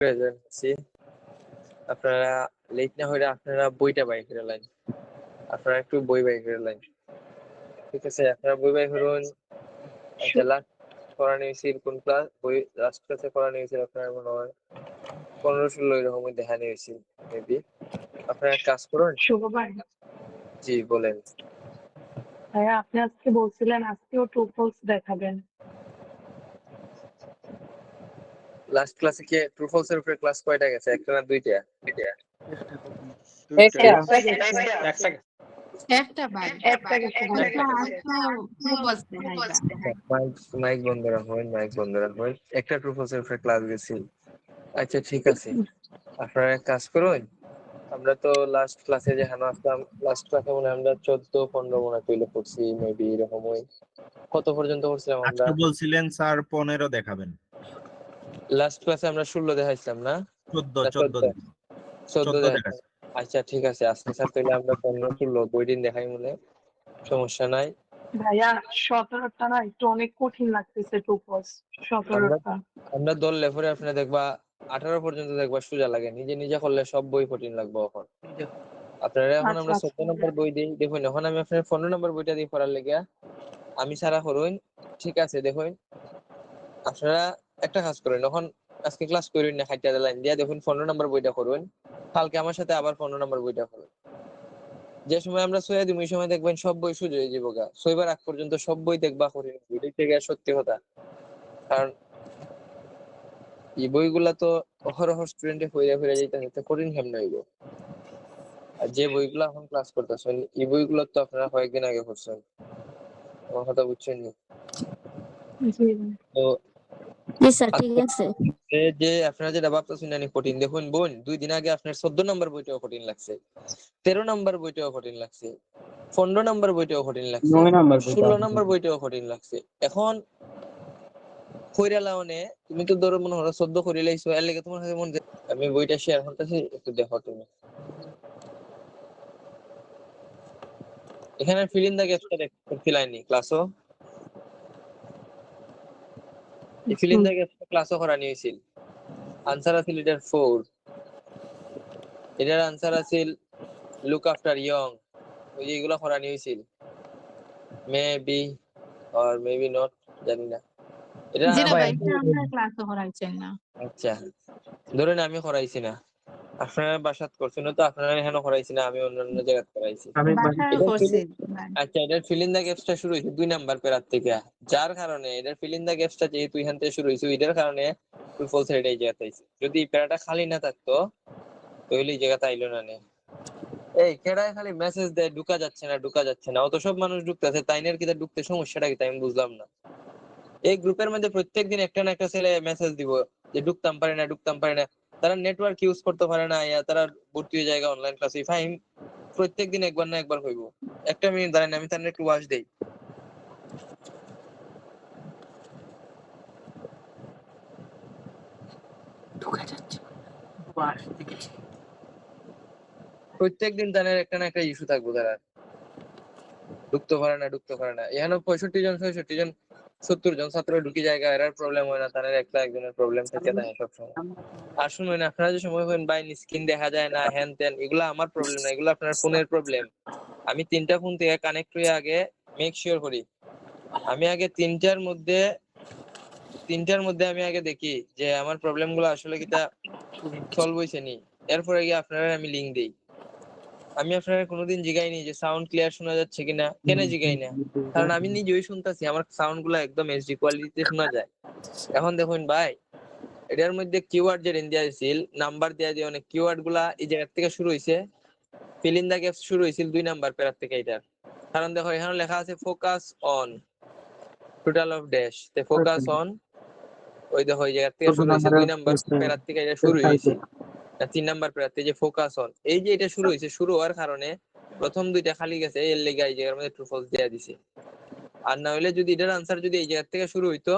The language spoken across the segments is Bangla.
প্রেজেন্সি আপনারা লেট না হইলে আপনারা বইটা বাই করে লাইন, আপনারা একটু বই বাই করে লাইন, ঠিক আছে? আপনারা বই বাই করুন। আচ্ছা, লাস্ট করানো হয়েছিল কোন ক্লাস? বই লাস্ট ক্লাসে করানো হয়েছিল আপনার মনে হয় 15-16 এরকম দেখানো হয়েছিল মেবি। আপনারা এক কাজ করুন। শুভ ভাই, জি বলেন। ভাইয়া আপনি আজকে বলছিলেন আজকেও ট্রু ফলস দেখাবেন। লাস্ট ক্লাসে কি ট্রু ফলস এর উপরে ক্লাস কয়টা গেছে? একটা না দুইটা? একটা ভাই একটা গেছে ভাই। মাইক বন্ধ রাখবেন, মাইক বন্ধ রাখবেন। একটা ট্রু ফলস এর উপরে ক্লাস গেছে। আচ্ছা ঠিক আছে, আপনারা এক কাজ করুন। আমরা তো লাস্ট ক্লাসে যেখানে আসলাম, লাস্ট ক্লাসে মনে হয় আমরা 14-15 মনে কইলে পড়ছি মেবি এরকম। ওই কত পর্যন্ত পড়ছিলাম আমরা? আজকে বলছিলেন স্যার 15 দেখাবেন। লাস্ট ক্লাসে আমরা 16 দেখাইছিলাম না? 14 দেখাইছিলাম। আচ্ছা ঠিক আছে, আজকে স্যার তাহলে আমরা 15-16 দুই দিন দেখাই মনে, সমস্যা নাই। ভাইয়া 17টা না একটু অনেক কঠিন লাগতেছে ট্রু ফলস। 17টা আমরা ধরলে পরে আপনি দেখবা 18 পর্যন্ত দেখবা সোজা লাগে, নিজে নিজে করলে সব বই কঠিন লাগবে। এখন আপনারা এখন আমরা 14 নম্বর বই দিই, দেখুন এখন আমি আপনার 15 নম্বর বইটা দিয়ে পড়ার লেগে আমি সারা করুন, ঠিক আছে? দেখুন আপনারা একটা কাজ করেন, এখন আজকে ক্লাস করুন না, খাইটা লাইন দিয়া দেখুন 15 নম্বর বইটা করুন, কালকে আমার সাথে আবার 15 নম্বর বইটা করুন। যে সময় আমরা সইয়া দিব ওই সময় দেখবেন সব বই সোজা হয়ে যাবো গা। সইবার আগ পর্যন্ত সব বই দেখবা করিন, বই থেকে সত্যি কথা। কারণ এই বইগুলা তো অহরহ স্টুডেন্টে ফিরে ফিরে যাইতেছে, কঠিন কেমন হইব? আর যে বইগুলো এখন ক্লাস করতেছেন এই বইগুলো তো আপনারা কয়েকদিন আগে পড়ছেন, আমার কথা বুঝছেন নি? তো ঠিক আছে। যে আপনারা যেটা ভাবতেছেন জানি কঠিন, দেখুন বোন 2 দিন আগে আপনার 14 নম্বর বইটাও কঠিন লাগছে, 13 নম্বর বইটাও কঠিন লাগছে, 15 নম্বর বইটাও কঠিন লাগছে, 16 নম্বর বইটাও কঠিন লাগছে। এখন কইরালাওনে তুমি তো ধরো মনে হলো 14 করে লাইছো, এর লাগে তোমার কাছে মনে আমি বইটা শেয়ার করতেছি, একটু দেখো তুমি। এখানে ফিল ইন দা গ্যাপসটা দেখছিলাইনি ক্লাসও, এই ফিল ইন দা গ্যাপসটা ক্লাসও করানি হয়েছিল। আনসার আছিল এটার 4, এটার আনসার আছিল লুক আফটার ইয়ং, ওই যে এগুলো করানি হয়েছিল মেবি অর মেবি নট, জানি না। এটা আচ্ছা ধরেন আমি করাইছি না, আপনারা বাসাত করছেন তো, আপনারা এখানে করাইছি না, আমি অন্যান্য জায়গায় করাইছি। আচ্ছা, এটার ফিল ইন দা গ্যাপসটা শুরু হয়েছে 2 নাম্বার প্যারার থেকে, যার কারণে এটার ফিল ইন দা গ্যাপসটা যেহেতু এখান থেকে শুরু হয়েছে এটার কারণে ট্রু ফলস এটাই জায়গাতে আইছে। যদি এই প্যারাটা খালি না থাকতো তাহলে এই জায়গাতে আইলো না। এই কেডায় খালি মেসেজ দেয় ঢুকা যাচ্ছে না ঢুকা যাচ্ছে না, অত সব মানুষ ঢুকতেছে, তাইনের কিটা ঢুকতে সমস্যাটা কি আমি বুঝলাম না। এই গ্রুপের মধ্যে প্রত্যেকদিন একটা না একটা ছেলে মেসেজ দিব যে ঢুকতাম পারে না ঢুকতাম পারে না, তারা নেটওয়ার্ক ইউজ করতে পারে না, তারা ভর্তি হয়ে জায়গা অনলাইন ক্লাসে ফাইন। প্রত্যেকদিন একবার না একবার হইব। একটা মিনিট দাঁড়ান, আমি তার একটু ওয়াশ দেই। প্রত্যেকদিন তাদের একটা না একটা ইস্যু থাকবো, তারা ঢুকতে পারে না ঢুকতে পারে না। এখানে 65 জন 66 জন 70 জন ছাত্র ঢুকি জায়গা, এরার প্রবলেম হয় না, তাদের একটা একজনের প্রবলেম থেকে থাকে সবসময়। আর শুনুন, আপনারা যে সময় বলেন ভাই স্ক্রিন দেখা যায় না হ্যান ত্যান, এগুলো আমার প্রবলেম না, এগুলো আপনার ফোনের প্রবলেম। আমি 3টা ফোন থেকে কানেক্ট হয়ে আগে মেক শিওর করি, আমি আগে তিনটার মধ্যে আমি আগে দেখি যে আমার প্রবলেম গুলো আসলে কিটা সলভ হয়েছে নি, এরপরে গিয়ে আপনারা আমি লিঙ্ক দিই। আমি আপনারা কোনোদিন জিগাইনি যে সাউন্ড ক্লিয়ার শোনা যাচ্ছে কিনা, কেন জিগাই না? কারণ আমি নিজেই শুনতেছি, আমার সাউন্ড গুলা একদম এইচডি কোয়ালিটিতে শোনা যায়। এখন দেখুন ভাই, এটার মধ্যে কিওয়ার্ড যে দেওয়া হয়েছিল, নাম্বার দেওয়া দিয়ে অনেক কিওয়ার্ড গুলা এই জায়গা থেকে শুরু হয়েছে। ফিল ইন দা গ্যাপস শুরু হয়েছিল 2 নাম্বার প্যারার থেকে এটার। কারণ দেখো এখানে লেখা আছে focus on total of dash, তে ফোকাস অন, ওই দেখো এই জায়গা থেকে শুরু হয়েছে 2 নাম্বার প্যারার থেকে এটা শুরু হয়েছে। 3 নাম্বার প্যারার থেকে যে ফোকাস অন, এই যে এটা শুরু হয়েছে, শুরু হওয়ার কারণে প্রথম 2টা খালি গেছে, এর লেগে এই জায়গার মধ্যে ট্রু ফলস দেয়া দিছে। আর না হলে যদি এটার আনসার যদি এই জায়গা থেকে শুরু হইতো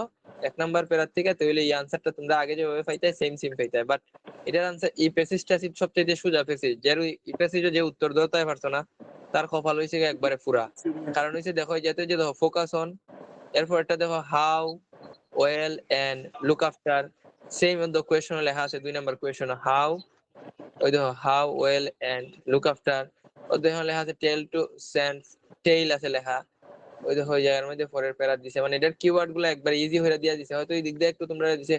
1 নাম্বার প্যারার থেকে, তাহলে এই আনসারটা তোমরা আগে যেভাবে পাইতে সেম পাইতে। বাট এটার আনসার এই প্যাসেজটা সবচেয়ে সোজা প্যাসেজ, যার এই প্যাসেজে যে উত্তর দিতে পারতো না তার কপাল হইছে একবারে পুরা। কারণ হইছে দেখো যাতে যে দেখো ফোকাস অন, এরপর এটা দেখো how well and look after same the question লেখা আছে 2 নাম্বার কোয়েশন হাউ, ওই দেখো how well and look after, ওই দেখো লেখা আছে টেল টু সেন্ড, টেইল আছে লেখা, ওই দেখো ওই জায়গার মধ্যে পরের প্যারা দিছে, মানে এটার কিওয়ার্ড গুলো একবার ইজি হইরা দিয়া দিছে, হয়তো এই দিক দিয়ে একটু তোমরা দিছে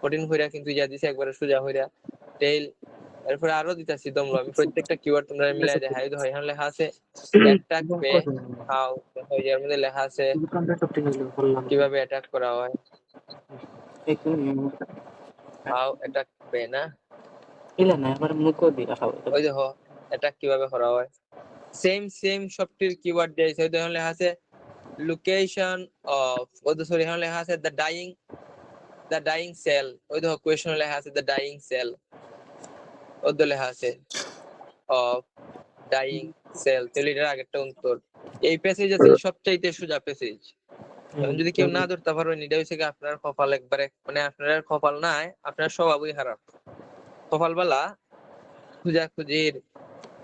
কঠিন হইরা, কিন্তু ইয়া দিছে একবারে সোজা হইরা টেইল। এরপরে আরো দিতেছি তোমরা, আমি প্রত্যেকটা কিওয়ার্ড তোমরা মিলাই দেখাই। দেখো এখানে লেখা আছে অ্যাটাক পে হাউ, দেখো এর মধ্যে লেখা আছে কিভাবে অ্যাটাক করা হয়, হাউ অ্যাটাক পে না, ওই দেখো অ্যাটাক কিভাবে করা হয়, সেম সবটির কিওয়ার্ড দিয়েছে। ওই দেখো লেখা আছে লোকেশন অফ, ওই তো সরি এখানে লেখা আছে দ্য ডাইং সেল, ওই দেখো কোয়েশন লেখা আছে দ্য ডাইং সেল, ওই তো লেখা আছে অফ ডাইং সেল, তাহলে এটার আগেরটা উত্তর। এই প্যাসেজ আছে সবচাইতে সোজা প্যাসেজ। এখন যদি কেউ না ধরতে পারবেন, এটা হচ্ছে কি আপনার কপাল একবারে, মানে আপনার কপাল নাই, আপনার স্বভাবই খারাপ। কপাল বালা খুঁজাখুঁজির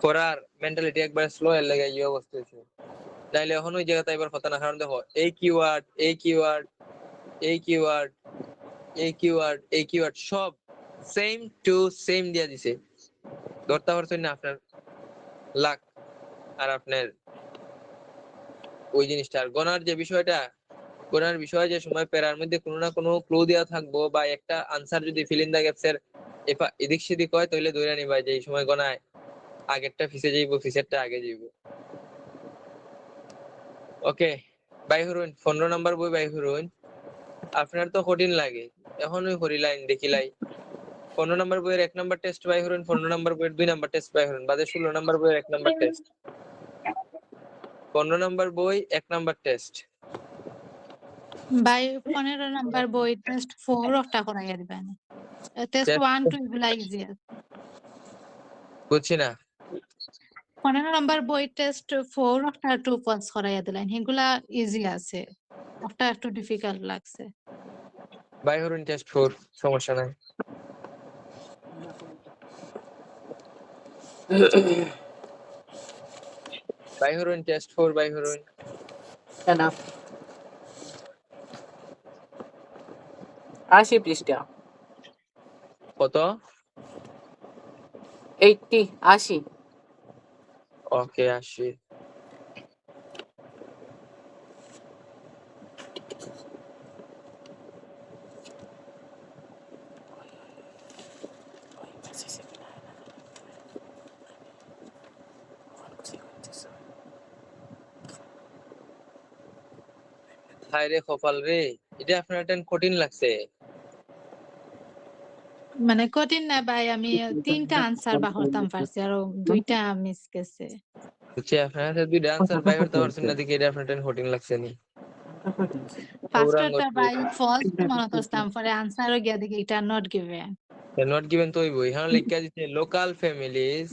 করার মেন্টালিটি একবার স্লো এর লেগে এই অবস্থা হয়েছে। তাইলে এখন ওই জায়গাতে এবার কথা না, কারণ দেখো এই কিওয়ার্ড এই কিওয়ার্ড এই কিওয়ার্ড এই কিওয়ার্ড এই কিওয়ার্ড সব সেম টু সেম দিয়া দিছে, ধরতে পারছেন না আপনার লাক আর আপনার ওই জিনিসটা। আর গণার যে বিষয়টা, গণার বিষয় যে সময় প্যারার মধ্যে কোনো না কোনো ক্লু দেওয়া থাকবো, বা একটা আনসার যদি ফিল ইন দা গ্যাপস এর এদিক সেদিক হয়, তাহলে ধরে নিবা যে এই সময় গণায় আগেরটা ফিসে যাইবো, ফিসেরটা আগে যাইবো। ওকে বাই হরুন 15 নাম্বার বই বাই হরুন। আপনার তো কঠিন লাগে, এখন ওই হরিলাইন দেখিলাই 15 নাম্বার বইয়ের 1 নাম্বার টেস্ট বাই হরুন, 15 নাম্বার বইয়ের 2 নাম্বার টেস্ট বাই হরুন, বাদে 16 নাম্বার বইয়ের 1 নাম্বার টেস্ট। 15 নাম্বার বই 1 নাম্বার টেস্ট, বাই 15 নাম্বার বই টেস্ট 4 ওটা করাইয়া দিবেন। টেস্ট 1 2 এগুলা ইজি আছে। বুঝছি না। 15 নাম্বার বই টেস্ট 4 ওটা 2 পাস করাইয়া দিলেন, এগুলা ইজি আছে, ওটা একটু ডিফিকাল্ট লাগছে। বাই হরুন টেস্ট 4, সমস্যা নাই। বাই হরুন টেস্ট 4 বাই হরুন। না 80 পৃষ্ঠা, কত? 80 ওকে 80। হায় রে কপাল রে, এটা আপনার একটা কঠিন লাগছে। মানে কঠিন না ভাই, আমি 3টা আনসার বাহরতাম পারছি, আর 2টা মিস গেছে। বুঝছি, আপনার দুইটা আনসার বাই করতে পারছেন না, দেখি এটা আপনার একটা কঠিন লাগছে নি। ফার্স্টটা ভাই ফার্স্ট মনে করতাম, পরে আনসারও গিয়া দেখি এটা নট গিভেন। নট গিভেন তো হইবই। হ্যাঁ লিখা দিতে লোকাল ফ্যামিলিজ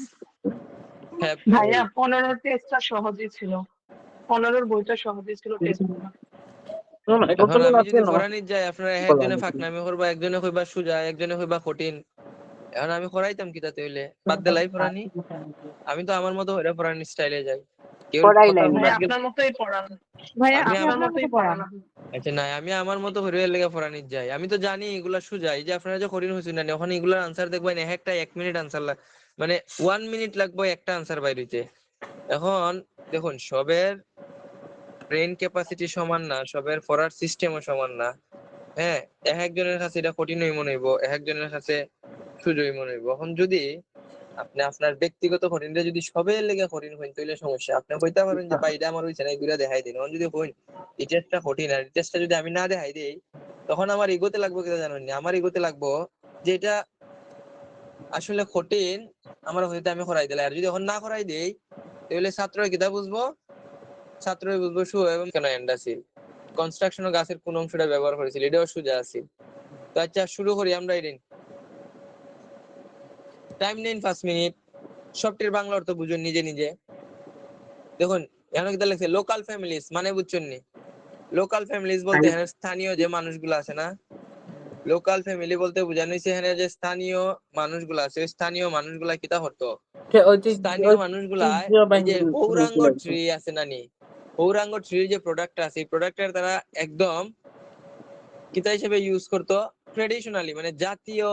হ্যাভ ভাইয়া 15 টেস্টটা সহজই ছিল, 15 বইটা সহজই ছিল টেস্টগুলো। এখন আমি যদি ফরানি যাই, আপনারা একজনে ফাঁকনামি করবা, একজনে কইবা সুজা, একজনে কইবা কঠিন। এখন আমি করাইতাম কি তাতে হইলে, বাদ দিলাই ফরানি। আমি তো আমার মতো হইরা ফরানি স্টাইলে যাই, কেউ পড়াই কথা নাই। শুনে ভাইয়া আজকে। আপনার মতোই পড়ান, ভাইয়া আমি আপনার মতোই পড়ান। আচ্ছা না, আমি আমার মতো হইরা লেগে ফরানি যাই। আমি তো জানি এগুলা সুজা, এই যে আপনারা যে কঠিন হইছেন না, ওখানে এগুলার আনসার দেখবেন এক একটা 1 মিনিট আনসার মানে 1 মিনিট লাগবে একটা আনসার বাইর হইতে। এখন দেখুন সবের ব্রেন ক্যাপাসিটি সমান না, সবের পড়ার সিস্টেমও সমান না। হ্যাঁ, এক একজনের কাছে এটা কঠিনই মনে হইব, এক একজনের কাছে সুজই মনে হইব। এখন যদি আপনি আপনার ব্যক্তিগত কঠিনটা যদি সবের লেগে কঠিন হইন, তাইলে সমস্যা। আপনি কইতে পারেন যে ভাই এটা আমার হইছে না, এগুলা দেখাই দিন। এখন যদি কইন এই টেস্টটা কঠিন, আর এই টেস্টটা যদি আমি না দেখাই দেই, তখন আমার ইগোতে লাগবে কিনা জানেন না? আমার ইগোতে লাগবো যে এটা আসলে কঠিন, আমার হইতে আমি করাই দিলাই। আর যদি এখন না করাই দেই, তাহলে ছাত্ররা কিতা বুঝবো? ছাত্রই বুঝবো সু এবং কেন এন্ডাসিল কনস্ট্রাকশন গাছের কোন অংশটা ব্যবহার করেছিল, এটাও সুজা আছে। তো আচ্ছা শুরু করি আমরা। এদিন টাইম নেন 5 মিনিট, সবটির বাংলা অর্থ বুঝুন নিজে নিজে। দেখুন এখানে কি লেখছে লোকাল ফ্যামিলিজ, মানে বুঝছেন নি? লোকাল ফ্যামিলিজ বলতে এখানে স্থানীয় যে মানুষগুলো আছে না, লোকাল ফ্যামিলি বলতে বোঝানো হয়েছে এখানে যে স্থানীয় মানুষগুলো আছে, ওই স্থানীয় মানুষগুলা কিতা হতো? স্থানীয় মানুষগুলা এই যে পৌরাঙ্গ ট্রি আছে না নি, পৌরাঙ্গ ট্রির যে প্রোডাক্ট আছে, এই প্রোডাক্টের দ্বারা একদম কিতা হিসেবে ইউজ করতো ট্রেডিশনালি, মানে জাতীয়।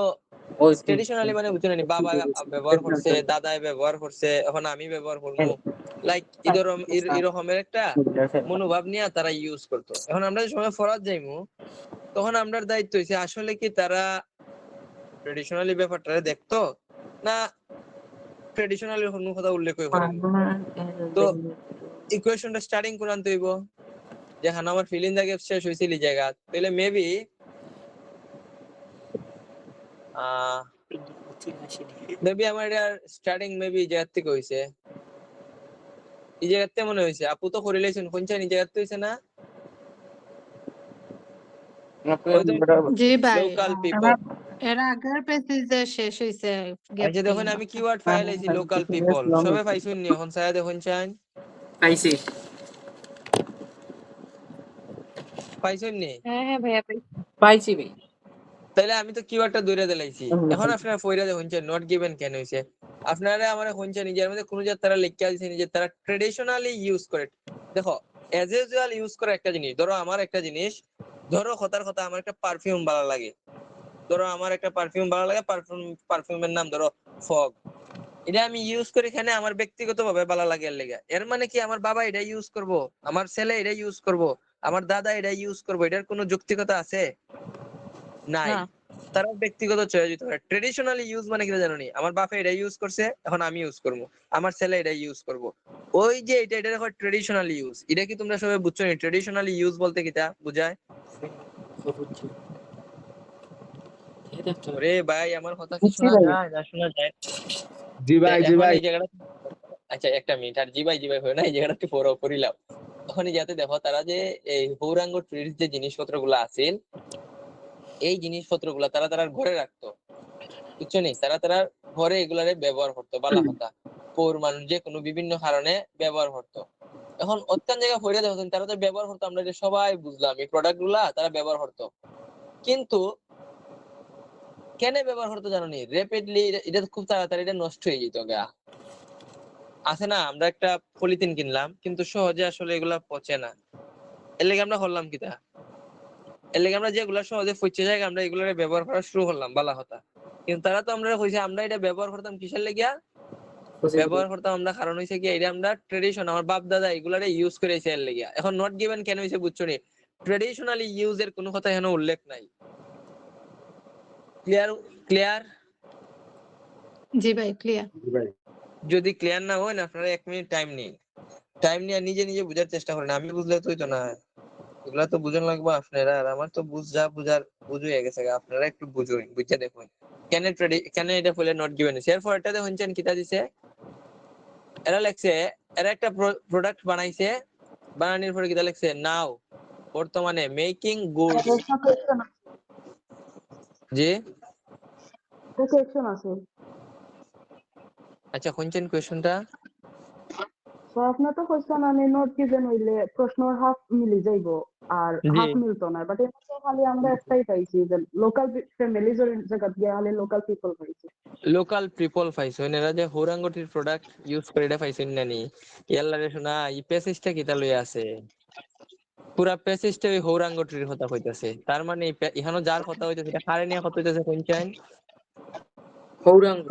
ওই ট্রেডিশনালি মানে বুঝছেন নি, বাবা ব্যবহার করছে, দাদাই ব্যবহার করছে, এখন আমি ব্যবহার করবো, লাইক এরকমের একটা মনোভাব নিয়ে তারা ইউজ করতো। এখন আমরা যে সময় ফরাত যাইমু, তখন আমরা দায়িত্ব হয়েছে আসলে কি তারা ট্রেডিশনালি ব্যাপারটা দেখতো না ট্রেডিশনালি কোনো কথা উল্লেখ করে। তো ইকুয়েশনটা স্টার্টিং কোরআন তৈব, যেখানে আমার ফিলিং দাগে শেষ হয়েছিল এই জায়গা, তাহলে মেবি আমার এটা স্টার্টিং মেবি এই জায়গা থেকে হয়েছে, এই জায়গাতে মনে হয়েছে। আপু তো করে লাইছেন কোন চাই, এই জায়গাতে হয়েছে না? জি ভাই, লোকাল পিপল। এর আগের পেজে শেষ হইছে গ্যাপ আচ্ছা দেখুন, আমি কিওয়ার্ড ফাইল আইছি লোকাল পিপল, সবে পাইছুন নি? এখন ছায়া দেখুন চাই, পাইছি। পাইছুন নি? হ্যাঁ ভাইয়া পাইছি ভাই। তাইলে আমি তো কিওয়ার্ডটা দূরে দিলাইছি। এখন আপনারা ফয়রা দেখুন চাই নট গিভেন কেন হইছে। আপনারা আমার হইছে নিজের মধ্যে কোন যে তারা লিখে আছে নিজে তারা ট্রেডিশনালি ইউজ করে। দেখো এজ ইউজুয়াল ইউজ করে একটা জিনিস, ধরো আমার একটা জিনিস, ধরো কথার কথা আমার একটা পারফিউম ভালো লাগে, ধরো আমার একটা পারফিউম ভালো লাগে, পারফিউমের নাম ধরো ফগ, এটা আমি ইউজ করি এখানে আমার ব্যক্তিগতভাবে ভালো লাগে এর লেগে। এর মানে কি আমার বাবা এটা ইউজ করব, আমার ছেলে এটা ইউজ করব, আমার দাদা এটা ইউজ করব, এটার কোনো যৌক্তিকতা আছে? নাই। তারা ব্যক্তিগত চয়েস দিতে পারে। ট্রেডিশনালি ইউজ মানে কি জানো নি, আমার বাপে এটা ইউজ করছে এখন আমি ইউজ করব, আমার ছেলে এটা ইউজ করব, ওই যে এটা দেখো ট্রেডিশনালি ইউজ। এটা কি তোমরা সবাই বুঝছো নি ট্রেডিশনালি ইউজ বলতে কিটা বুঝায়? ওরে ভাই আমার কথা কি শোনা যায় না শোনা যায়? জি ভাই জি এখন ভাই এই জায়গাটা, আচ্ছা একটা মিনিট, আর জি ভাই হয় না, এই জায়গাটা একটু পুরো করিলাম। তখন যাতে দেখো তারা যে এই গৌরাঙ্গ ট্রির যে জিনিসপত্র গুলো আছে, এই জিনিসপত্র গুলা তারা তারা ঘরে রাখতো, বুঝছো নি? তারা ঘরে এগুলারে ব্যবহার করতো, বালা কথা পৌর মানুষ যে কোনো বিভিন্ন কারণে ব্যবহার করতো। এখন অত্যান জায়গা পড়ে দেখছেন তারা তো ব্যবহার করতো, আমরা যে সবাই বুঝলাম এই প্রোডাক্ট গুলা তারা ব্যবহার করতো, কিন্তু কেন ব্যবহার করতো জানো নি? র্যাপিডলি এটা খুব তাড়াতাড়ি এটা নষ্ট হয়ে যেত গা। আছে না, আমরা একটা পলিথিন কিনলাম কিন্তু সহজে আসলে এগুলা পচে না, এর লেগে আমরা করলাম কিতা, এর লেগে আমরা যেগুলা সহজে পচে যায় আমরা এগুলা ব্যবহার করা শুরু করলাম, বালা কথা। কিন্তু তারা তো আমরা কইছে আমরা এটা ব্যবহার করতাম কিসের লেগিয়া? ব্যবহার করতাম আমরা কারণ হইছে কি এটা আমরা ট্রেডিশন, আমার বাপ দাদা এগুলারে ইউজ করেছে এর লেগিয়া। এখন নট গিভেন কেন হইছে বুঝছো নি? ট্রেডিশনালি ইউজের কোনো কথা এখানে উল্লেখ নাই। ক্লিয়ার? ক্লিয়ার? জি ভাই ক্লিয়ার। যদি ক্লিয়ার না হয় না আপনারা 1 মিনিট টাইম নিন, টাইম নিয়ে নিজে নিজে বুঝার চেষ্টা করেন। আমি বুঝলে তো হইতো না, এগুলা তো বুঝন লাগবে আপনারা, আর আমার তো বুঝার বুঝ হয়ে গেছে, আপনারা একটু বুঝুন, বুঝে দেখুন কেন এটা বলে নট গিভেন। এরপর এটা দেখুন কিতা দিছে, এরা লেখছে এরা একটা প্রোডাক্ট বানাইছে, বানানোর পরে কিতা লেখছে নাও বর্তমানে মেকিং গুডস। জি কোয়েশ্চেন আছে। আচ্ছা কোনছেন কোয়েশ্চনটা? তো আপনার তো কোয়েশ্চেন আমি নোট গিভেন হইলে প্রশ্নর হাফ মিলে যাইবো আর জি হাফ মিলতো না, বাট এটা খালি আমরা একটাই পাইছি যে লোকাল ফ্যামিলিজ এর জায়গা দিয়ে খালি লোকাল পিপল পাইছি। লোকাল পিপল পাইছেন, এরা যে হৌরাঙ্গটির প্রোডাক্ট ইউজ করে এটা পাইছেন না নি? ইয়াল্লা রে শোনা এই প্যাসেজটা কিতা লই আছে, পুরা প্যাসেজটা ওই হৌরাঙ্গটির কথা কইতাছে। তার মানে এখানে যার কথা হইতাছে এটা কারে নিয়ে কথা হইতাছে কোনছেন? গৌরাঙ্গ।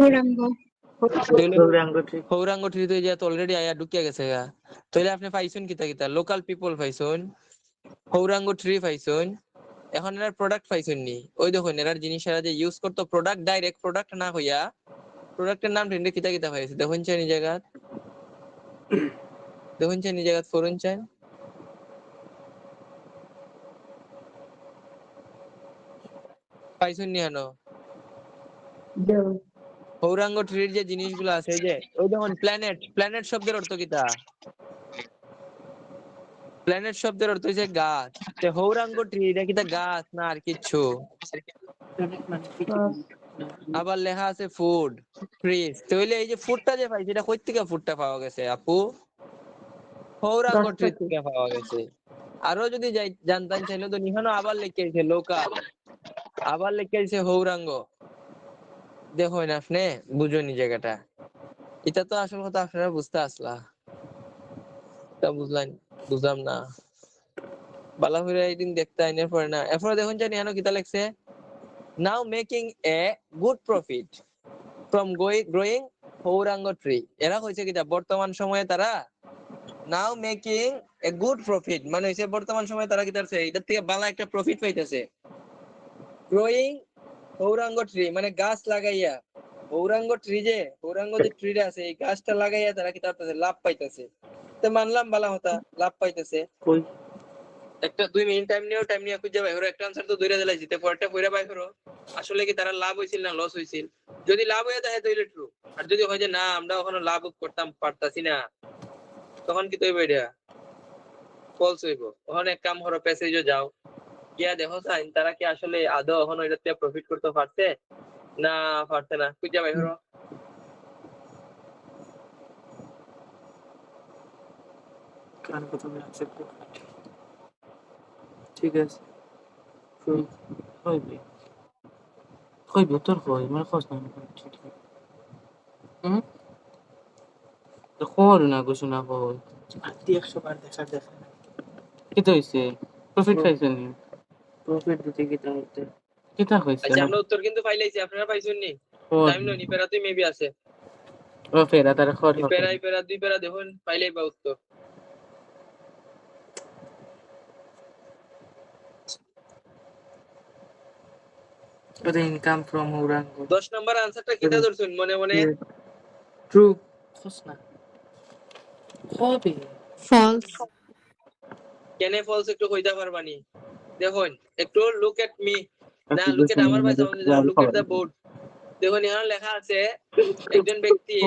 তাইলে গৌরাঙ্গ ঠিক। হৌরাঙ্গটির তো যে অলরেডি আয়া ঢুকিয়া গেছে গা, তাইলে আপনি পাইছেন কিতা কিতা? লোকাল পিপল পাইছেন, হৌরাঙ্গ ট্রি পাইছেন, এখন এর প্রোডাক্ট পাইছেন নি? ওই দেখুন এর জিনিস এরা যে ইউজ করতো প্রোডাক্ট, ডাইরেক্ট প্রোডাক্ট না হইয়া প্রোডাক্টের নাম টেন্ডে কিতা কিতা পাইছে দেখুন চাই এই জায়গা, দেখুন চাই এই জায়গা ফরুন চাই পাইছেন নি? হানো হৌরাঙ্গ ট্রির যে জিনিসগুলো আছে এই যে ওই দেখুন প্ল্যানেট, প্ল্যানেট শব্দের অর্থ কিতা? প্ল্যানেট শব্দের অর্থ হচ্ছে গাছ। তে হৌরাঙ্গ ট্রি এটা কিতা গাছ না আর কিচ্ছু? আবার লেখা আছে ফুড ট্রিজ, তাহলে এই যে ফুডটা যে পাইছে এটা কই থেকে ফুডটা পাওয়া গেছে আপু? হৌরাঙ্গ ট্রি থেকে পাওয়া গেছে। আরো যদি জানতেন চাইলে তো নিহানো আবার লিখেছে লোকাল, আবার লিখেছে হৌরাঙ্গ। দেখুন আপনি বুঝুনি জায়গাটা, এটা তো আসল কথা আপনারা বুঝতে আসলা, তা বুঝলাম না। বালা হইরা এদিন দেখতে আইনের পরে না এরপরে দেখুন জানি আনো কিতা লাগছে now making a good profit from growing হৌরাঙ্গ ট্রি। এরা হয়েছে কিটা বর্তমান সময়ে তারা now making a good profit মানে হইছে বর্তমান সময়ে তারা কি করছে এটার থেকে ভালো একটা প্রফিট পাইতেছে। গ্রোয়িং হৌরাঙ্গ ট্রি মানে গাছ লাগাইয়া হৌরাঙ্গ ট্রি যে হৌরাঙ্গ যে ট্রিটা আছে এই গাছটা লাগাইয়া তারা কি করতেছে লাভ পাইতেছে। তো মানলাম ভালো হতা লাভ পাইতেছে। কই একটা 2 মিনিট টাইম নিয়ে খুঁজে বাই করো একটা আনসার তো দুইটা দিলাইছি তে পরেরটা কইরা বাই করো আসলে কি তারা লাভ হইছিল না লস হইছিল। যদি লাভ হয়ে থাকে তাহলে ট্রু আর যদি হয় যে না আমরা ওখানে লাভ করতাম পারতাছি না তখন কি তৈব এটা ফলস হইব। ওখানে এক কাম করো প্যাসেজে যাও গিয়া দেখো সাইন তারা কি আসলে আদৌ ওখানে এটাতে প্রফিট করতে পারছে না পারছে না খুঁজে বাই করো। কার কথা বলে অ্যাকসেপ্ট ঠিক আছে হইবে হইবে তোর হই মানে খোঁজ না ঠিক তো খবর না কিছু না হই আত্মীয় 100 বার দেখা দেখে না কি তো হইছে প্রফিট পাইছে নি প্রফিট দিতে কি তাহলে কিটা হইছে আচ্ছা আমরা উত্তর কিন্তু পাইলাইছি আপনারা পাইছেন নি টাইম নি পেরা তুই মেবি আছে ও ফেরা তার খবর পেরা দুই পেরা দেখুন পাইলেই বা উত্তর। the income from Orango 10 নম্বর আনসারটা কিটা ধরছুন মনে মনে ট্রু খোঁজ না হবে ফলস কেন ফলস একটু কইতা পারবানি দেখুন একটু লুক এট মি না লুক এট আমার ভাই সামনে লুক এট দা বোর্ড দেখুন এখানে লেখা আছে একজন ব্যক্তি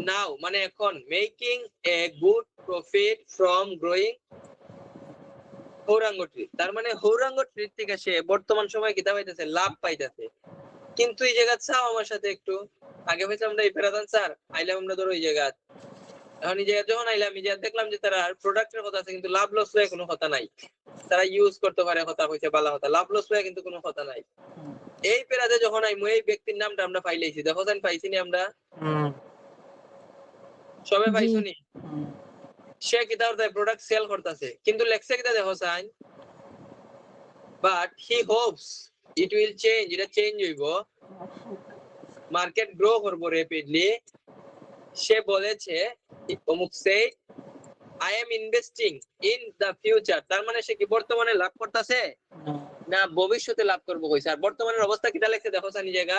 নাও মানে এখন making a good profit from growing হৌরাঙ্গ ট্রি তার মানে হৌরাঙ্গ ট্রি থেকে সে বর্তমান সময় কিতা পাইতেছে লাভ পাইতেছে। কিন্তু এই জায়গা চাও আমার সাথে একটু আগে হয়েছে আমরা এই ফেরাদান স্যার আইলাম আমরা ধরো এই জায়গা এখন এই জায়গা যখন আইলাম এই জায়গা দেখলাম যে তারা প্রোডাক্টের কথা আছে কিন্তু লাভ লস হয়ে কোনো কথা নাই। তারা ইউজ করতে পারে কথা হইছে বালা কথা লাভ লস হয়ে কিন্তু কোনো কথা নাই। এই পেরাতে যখন আইমু এই ব্যক্তির নামটা আমরা পাইলেইছি দেখো জান পাইছি নি আমরা সবে পাইছুনি সে কিতা করতে প্রোডাক্ট সেল করতেছে কিন্তু লেখছে কিতা দেখো সাইন but he hopes it will change এটা চেঞ্জ হইব মার্কেট গ্রো করব র্যাপিডলি। সে বলেছে অমুক সে I am investing in the future তার মানে সে কি বর্তমানে লাভ করতেছে না ভবিষ্যতে লাভ করব কইছে। আর বর্তমানের অবস্থা কিটা লেখছে দেখো সানি জায়গা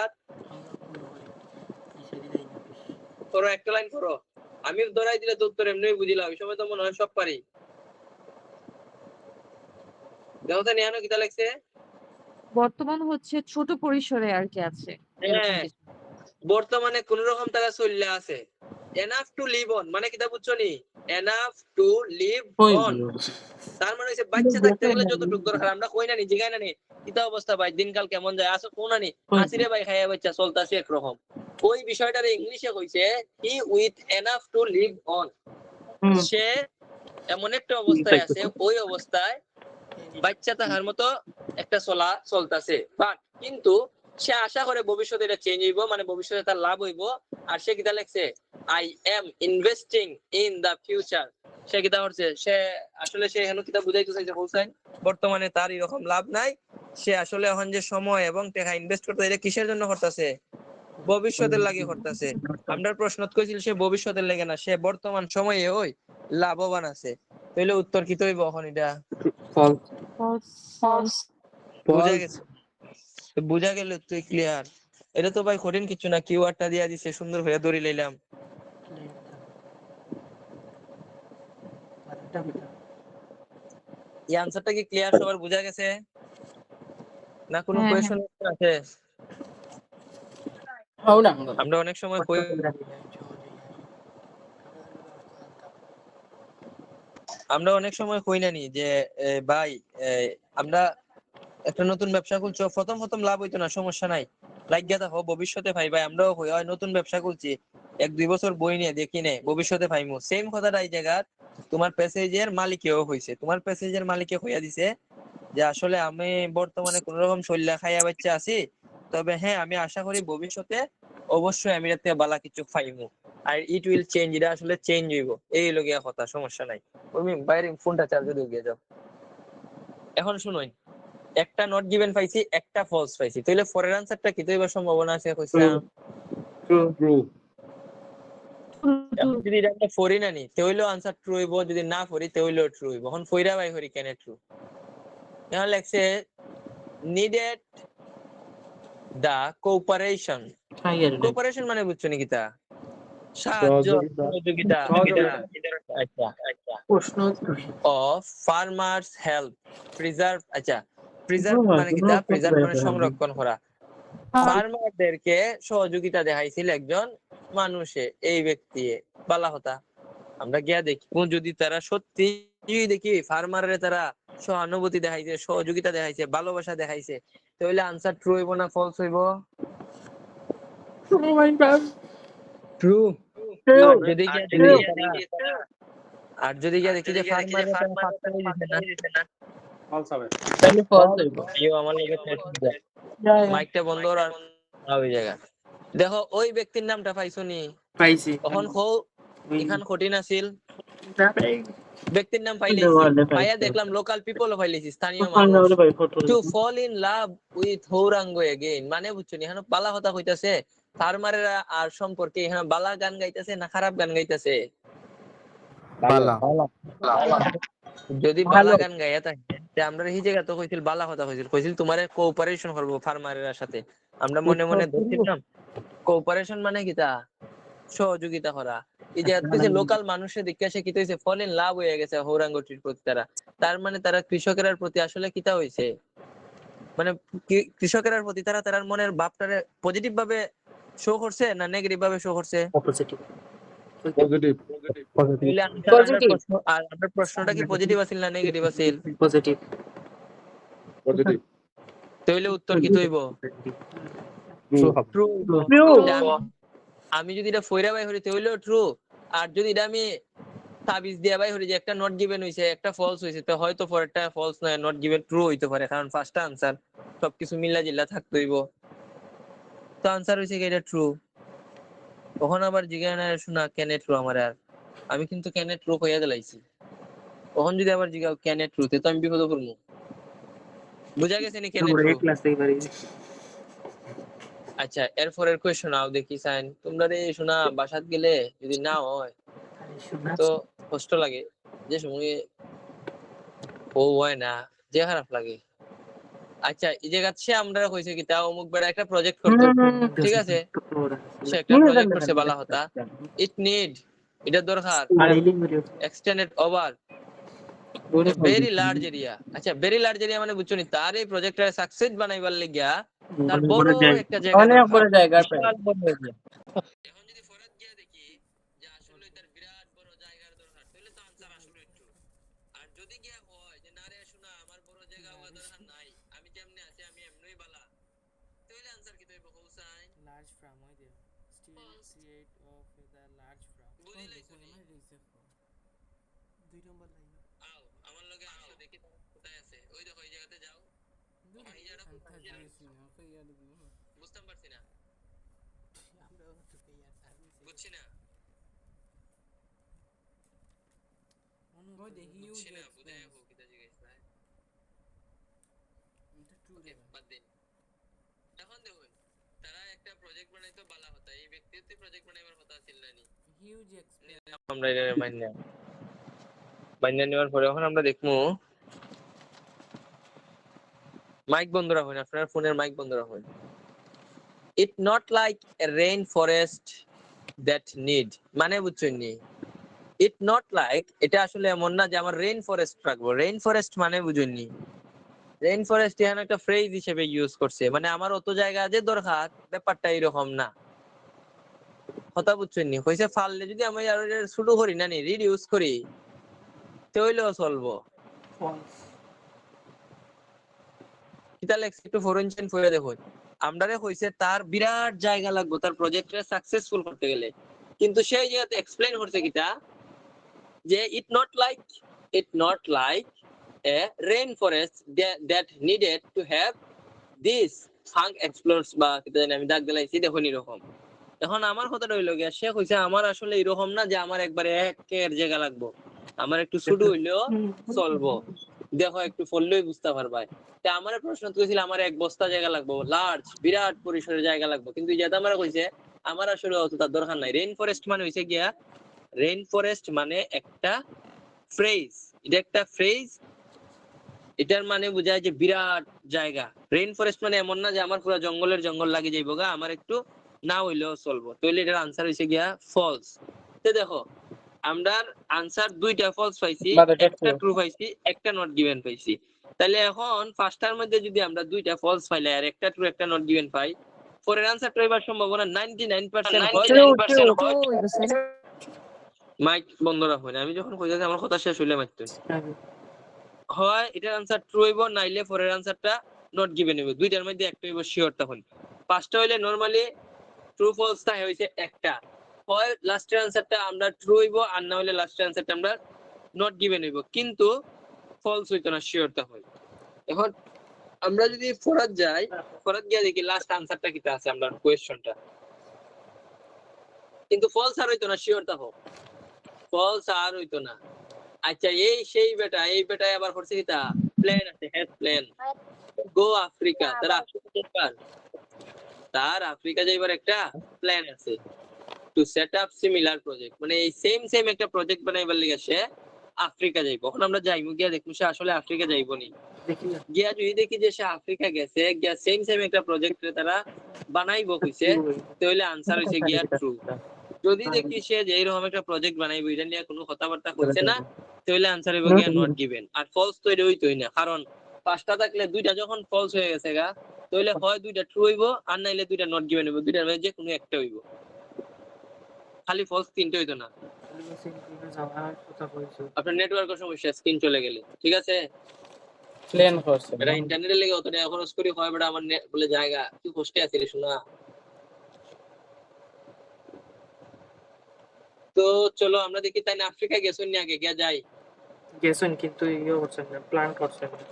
করো একটা লাইন করো আমি ধরাই দিলে তো উত্তর এমনিই বুঝিলাম এই সময় তো মনে হয় সব পারি। দেখো সানি আনো কিটা লেখছে বর্তমান হচ্ছে ছোট পরিসরে আর কি আছে হ্যাঁ বর্তমানে কোন রকম টাকা চললে আছে এনাফ টু লিভ অন মানে কিটা বুঝছো নি এনাফ টু লিভ অন তার মানে হচ্ছে বাচ্চা থাকতে গেলে যতটুকু দরকার আমরা কই না নি জিগাই না নি কিটা অবস্থা ভাই দিনকাল কেমন যায় আসো কোন না নি আসিরে ভাই খাইয়া বাচ্চা চলতাছে একরকম ওই বিষয়টার ইংলিশে কইছে he with enough to live on সে এমন একটা অবস্থায় আছে ওই অবস্থায় বাচ্চা থাকার মতো একটা চলতাছে বাট কিন্তু সে আশা করে ভবিষ্যতে এটা চেঞ্জ হইব মানে ভবিষ্যতে তার লাভ হইব। আর সে কিটা লেখছে I am investing in the future সে কিটা করছে সে আসলে সে এখানে কিটা বুঝাইতে চাইছে হোসেন বর্তমানে তার এরকম লাভ নাই সে আসলে এখন যে সময় এবং টাকা ইনভেস্ট করতে এটা কিসের জন্য করতেছে ভবিষ্যতের লাগি করতেছে। আমরা প্রশ্ন কইছিল সে ভবিষ্যতের লাগে না সে বর্তমান সময়ে ওই লাভবান আছে তাইলে উত্তর কি হইব এখন এটা ফলস বুঝা গেছে বুঝা গেল তুই ক্লিয়ার এটা তো ভাই কঠিন কিছু না কিওয়ার্ডটা দিয়া দিছে সুন্দর হয়ে ধরে লইলাম। এই আনসারটা কি ক্লিয়ার সবার বুঝা গেছে না কোনো হ্যাঁ, কোয়েশ্চন আছে? আমরা অনেক সময় কই না নি যে ভাই আমরা একটা নতুন ব্যবসা খুলছো প্রথম লাভ হইতো না সমস্যা নাই লাগিয়া দেখো ভবিষ্যতে ভাই ভাই আমরাও হয় নতুন ব্যবসা খুলছি 1-2 বছর বই নিয়ে দেখি নে ভবিষ্যতে পাইমু সেম কথাটা এই জায়গা তোমার প্যাসেজের মালিকেও হইছে তোমার প্যাসেজের মালিকে হইয়া দিছে যে আসলে আমি বর্তমানে কোন রকম শৈল্যা খাইয়া বাচ্চা আছি তবে হ্যাঁ আমি আশা করি ভবিষ্যতে অবশ্যই আমি এর থেকে ভালো কিছু পাইমু আর ইট উইল চেঞ্জ এটা আসলে চেঞ্জ হইব এই লগিয়া কথা সমস্যা নাই তুমি বাইরে ফোনটা চার্জে দিয়ে যাও। এখন শুনুন, একটা নট গিভেন পাইছি, একটা ফলস পাইছি, তাহলে ফরের আনসারটা কি হইবার সম্ভাবনা আছে কইছিলাম? ট্রু এখন যদি এটা আমরা ফরি না নি তাহলেও আনসার ট্রু হইব, যদি না ফরি তাহলেও ট্রু হইব। এখন ফইরা বাই হরি কেন ট্রু? এখন লেখছে নিডেড দা কোঅপারেশন। হায়ার কোঅপারেশন মানে বুঝছো নি কিতা? সাহায্য, সহযোগিতা। আচ্ছা প্রশ্ন অফ ফার্মার্স হেল্প প্রিজার্ভ। আচ্ছা, প্রিজার্ভ মানে কিতা? প্রিজার্ভ মানে সংরক্ষণ করা। ফার্মারদেরকে সহযোগিতা দেখাইছিল একজন মানুষে, এই ব্যক্তি বালা হতা। আমরা গিয়া দেখি যদি তারা সত্যি দেখি ফার্মারের তারা সহানুভূতি দেখাইছে, সহযোগিতা দেখাইছে, ভালোবাসা দেখাইছে, তাহলে আনসার ট্রু হইব না ফলস হইব? ট্রু। আর যদি গিয়া দেখি যে ফার্মারের তারা পাত্তা দিছে না, ফলস হবে। তাহলে ফলস হইব। আমার লগে মাইকটা বন্ধ আর ওই জায়গা দেখো, ওই ব্যক্তির নামটা পাইছো নি? পাইছি। তখন এখান কঠিন আছিল, ব্যক্তির নাম পাইয়া দেখলাম লোকাল পিপল পাইলেছি, স্থানীয় মানুষ। To fall in love with হৌরাঙ্গ এগেইন মানে বুঝছো নি? এখানে বালা কথা কইতাছে ফার্মারেরা আর সম্পর্কে, এখানে বালা গান গাইতেছে না খারাপ গান গাইতেছে? বালা। যদি বালা গান গাইয়া থাকে আমরা এই জায়গা তো কইছিল বালা কথা কইছিল তোমারে কোঅপারেশন করবো ফার্মারের সাথে। আমরা মনে মনে ধরছিলাম কোঅপারেশন মানে কিতা? সহযোগিতা করা। এই যে লোকাল মানুষের দিকে সে কিতা হইছে, ফল ইন লাভ হয়ে গেছে হৌরাঙ্গটির প্রতি তারা। তার মানে তারা কৃষকের প্রতি আসলে কিতা হইছে, মানে কৃষকের প্রতি তারা তার মনের ভাবটারে পজিটিভ ভাবে শো করছে না নেগেটিভ ভাবে শো করছে? পজিটিভ তাহলে আপনার প্রশ্নটা কি পজিটিভ আছিল না নেগেটিভ আছিল? পজিটিভ। তাহলে উত্তর কি হইব? ট্রু। আমি যদি এটা ফইরা বাই হরি তাহলেও ট্রু, আর যদি এটা আমি তাবিজ দিয়া বাই হরি যে একটা নট গিভেন হইছে একটা ফলস হইছে, তো হয়তো পরেরটা ফলস নয়, নট গিভেন ট্রু হইতে পারে, কারণ ফার্স্টটা আনসার সবকিছু মিলা জিল্লা থাকতে হইব। তো আনসার হইছে কি এটা ট্রু। তখন আবার জিজ্ঞাসা শোনা কেন ট্রু আমার, আর আমি কিন্তু কেন ট্রু কইয়া দিলাইছি। তখন যদি আবার জিজ্ঞাসা কেন ট্রু, তো আমি বিপদে পড়বো। বুঝা গেছে নি কেন ট্রু? আচ্ছা, এরপরের কোয়েশ্চন আও দেখি সাইন। তোমরা রে শোনা বাসাত গেলে যদি না হয় তো কষ্ট লাগে, যে সময় ও হয় না যে খারাপ লাগে। আচ্ছা, এই জায়গাতে আমরা কইছে কি তা অমুক বেড়া একটা প্রজেক্ট করতে, ঠিক আছে? সে একটা প্রজেক্ট করছে বালা হতা, ইট নিড, এটা দরকার extended over very large area. আচ্ছা, ভেরি লার্জ এরিয়া মানে বুঝছো নি? তার এই প্রজেক্টটা সাকসেস বানাইবার লাগিয়া তার বড় একটা জায়গা, অনেক বড় জায়গা। এখন যদি ফরাত গিয়া দেখি যে আসলে তার বিরাট বড় জায়গার দরকার, তাহলে তো আনসার আসলে একটু। আর যদি গিয়া হয় যে না রে শোনা আমার বড় জায়গা হওয়া দরকার নাই, আমি যেমনি আছি আমি এমনই বালা, তাহলে আনসার কি হইব? হোসাইন লার্জ ফার্ম হয় they still create of the large farm বুঝি লাইছো নি? 2 নম্বর লাইন আও আমার লগে আসো, দেখি তারা কোথায় আছে। ওই দেখো এই জায়গাতে যাও, এই জায়গাটা কোথায় বুঝতে পারছি না, বুঝছি না, বুঝছি না, বুঝাই হোক কিতা জিজ্ঞেস ভাই। ওকে, বাদ দিন। এখন দেখুন, তারা একটা প্রজেক্ট বানাইতো বালা হতা, এই ব্যক্তিগত প্রজেক্ট বানাইবার কথা ছিল না নি? হিউজ এক্সপ্লেন আমরা এটা মাইন্ড নেওয়ার পরে এখন আমরা দেখবো, মাইক বন্ধ রাখুন, আপনার ফোনের মাইক বন্ধ রাখুন। It not like a rain forest that need মানে বুঝছেন নি? ইট নট লাইক, এটা আসলে এমন না যে আমার রেইন ফরেস্ট রাখবো। রেইন ফরেস্ট মানে বুঝেননি? রেইন ফরেস্ট এখানে একটা ফ্রেজ হিসেবে ইউজ করছে, মানে আমার অত জায়গা যে দরকার ব্যাপারটা এরকম না। কথা বুঝছেন নি? কইছে ফাললে যদি আমি আর শুরু করি না নি, রিডিউস করি, তাহলেও চলবো। কিতা লেখছে একটু ফরেনচেন ফইরা দেখুন। আমরারে কইছে তার বিরাট জায়গা লাগবে তার প্রজেক্টটা সাকসেসফুল করতে গেলে, কিন্তু সেই জায়গাতে এক্সপ্লেইন করছে কিটা যে it not like a rain forest that needed to have this funk explores বা কিতা জানি আমি দাগ দিলাইছি দেখুন এরকম। এখন আমার কথাটা হইলো গিয়া সে কইছে আমার আসলে এরকম না যে আমার একবারে একের জায়গা লাগবো, আমার একটু ছোট হইলেও চলবো। দেখো একটু পড়লেই বুঝতে পারবা। তা আমার প্রশ্ন করেছিল আমার এক বস্তা জায়গা লাগবে, লার্জ বিরাট পরিসরের জায়গা লাগবে, কিন্তু যেটা আমার কইছে আমার আসলে অত তার দরকার নাই। রেইন ফরেস্ট মানে হইছে গিয়া, রেইন ফরেস্ট মানে একটা ফ্রেজ, এটা একটা ফ্রেজ, এটার মানে বোঝায় যে বিরাট জায়গা। রেইন ফরেস্ট মানে এমন না যে আমার পুরো জঙ্গলের জঙ্গল লাগে যাইব গা, আমার একটু না হইলেও চলবো, তাহলে এটার আনসার হইছে গিয়া ফলস। তো দেখো আমরা আনসার দুইটা ফলস পাইছি, একটা ট্রু পাইছি, একটা নট গিভেন পাইছি। তাহলে এখন ফার্স্টটার মধ্যে যদি আমরা দুইটা ফলস পাইলে আর একটা ট্রু একটা নট গিভেন পাই, পরের আনসারটা এবার সম্ভাবনা 99% হয়। মাইক বন্ধ রাখবেন, আমি যখন কইতাছি আমার কথা শেষ হইলে মাইক হয় এটার আনসার ট্রু হইব, নাইলে পরের আনসারটা নট গিভেন হইব, দুইটার মধ্যে একটা হইব শিওর। তখন পাঁচটা হইলে নরমালি ট্রু ফলস তা হইছে একটা, হয় লাস্টের আনসারটা আমরা ট্রু হইব, আর না হইলে লাস্টের আনসারটা আমরা নট গিভেন হইব, কিন্তু ফলস হইতো না, শিওর তা হয়। এখন আমরা যদি ফরাত যাই, ফরাত গিয়া দেখি লাস্ট আনসারটা কিটা আছে আমরা কোয়েশ্চনটা, কিন্তু ফলস আর হইতো না, শিওর তা হোক, ফলস আর হইতো না। আচ্ছা এই সেই বেটা, এই বেটায় আবার করছে কিটা প্ল্যান আছে, হ্যাজ প্ল্যান গো আফ্রিকা, তার আফ্রিকা যাইবার একটা প্ল্যান আছে, to set up similar project, মানে এই সেম একটা প্রজেক্ট বানাইবার লাগি সে আফ্রিকা যাইব। এখন আমরা যাইমু গিয়া দেখমু সে আসলে আফ্রিকা যাইব নি, গিয়া যদি দেখি যে সে আফ্রিকা গেছে, গিয়া সেম একটা প্রজেক্ট তারা বানাইবো কইছে, তাহলে আনসার হইছে গিয়া ট্রু। যদি দেখি সে যে এরকম একটা প্রজেক্ট বানাইবো, এটা নিয়ে কোনো কথাবার্তা কইছে না, তাহলে আনসার হইব গিয়া নট গিভেন। আর ফলস তো এটা হইতোই না, কারণ পাঁচটা থাকলে দুইটা যখন ফলস হয়ে গেছে গা, তাহলে হয় দুইটা ট্রু হইব, আর নাইলে দুইটা নট গিভেন হইব, দুইটার মধ্যে যে কোনো একটা হইব, খালি ফলস তিনটে হইতো না। আপনার নেটওয়ার্কের সমস্যা, স্ক্রিন চলে গেলে, ঠিক আছে? প্ল্যান করছে এটা ইন্টারনেটের লেগে অত টাকা খরচ করি হয়, বেটা আমার নেট বলে জায়গা কি কষ্টে আছে রে শোনা। তো চলো আমরা দেখি, তাই না আফ্রিকা গেছেন নি আগে, গিয়া যাই। গেছেন কিন্তু ইয়ে করছেন না, প্ল্যান করছেন না।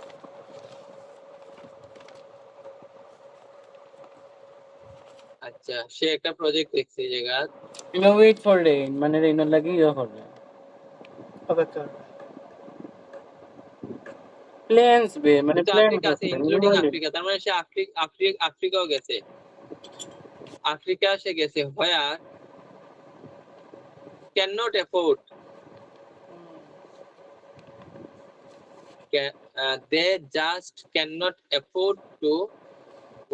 আচ্ছা সে একটা প্রজেক্ট দেখছে এই জায়গা, ইনো ওয়েট ফর রেইন, মানে রেইনের লাগি ইয়ে করবে অপেক্ষা। প্ল্যানস বে মানে কিন্তু প্ল্যান আফ্রিকা আছে, করছেন, ইনক্লুডিং আফ্রিকা, তার মানে সে আফ্রিকাও গেছে, আফ্রিকা সে গেছে। Where can not afford, they just cannot afford to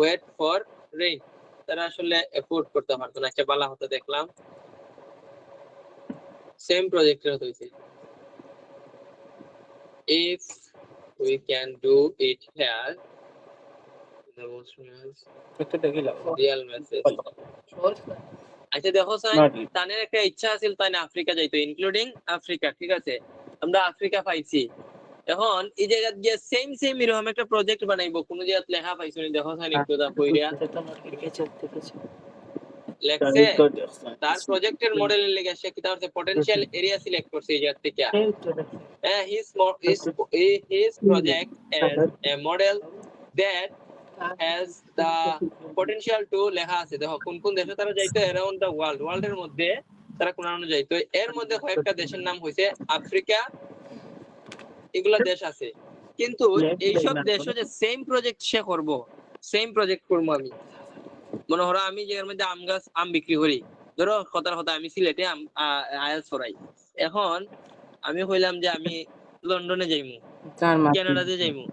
wait for rain, তারা আসলে এফোর্ড করতে পারতো না। একটা বালা হতে দেখলাম সেম প্রজেক্টের হতে হয়েছে, if we can do it here, the most একটু দেখিলাম real message। আচ্ছা দেখো স্যার, তানের একটা ইচ্ছা আছিল তাই না আফ্রিকা যাইতো, ইনক্লুডিং আফ্রিকা, ঠিক আছে? আমরা আফ্রিকা পাইছি। এখন এই জায়গা গিয়ে সেম এরকম একটা প্রজেক্ট বানাইবো, কোন জায়গা লেখা পাইছো নি দেখো স্যার, একটু দা কইরা লেখছে তার প্রজেক্টের মডেলের লেগে সে কিতা করছে, পটেনশিয়াল এরিয়া সিলেক্ট করছে এই জায়গা থেকে। his project as a model that has the potential to লেখা আছে, দেখো কোন দেশে তারা যাইতো, অ্যারাউন্ড দা ওয়ার্ল্ড এর মধ্যে তারা কোন যাইতো, এর মধ্যে কয়েকটা দেশের নাম হইছে আফ্রিকা, এগুলা দেশ আছে। কিন্তু এইসব দেশও যে সেম প্রজেক্ট সে করব, সেম প্রজেক্ট করবো আমি, মনে হলো আমি যে এর মধ্যে আম বিক্রি করি, ধরো কথার কথা আমি সিলেটে আয়াস ফরাই, এখন আমি কইলাম যে আমি লন্ডনে যাইমু, কানাডাতে যাইমু,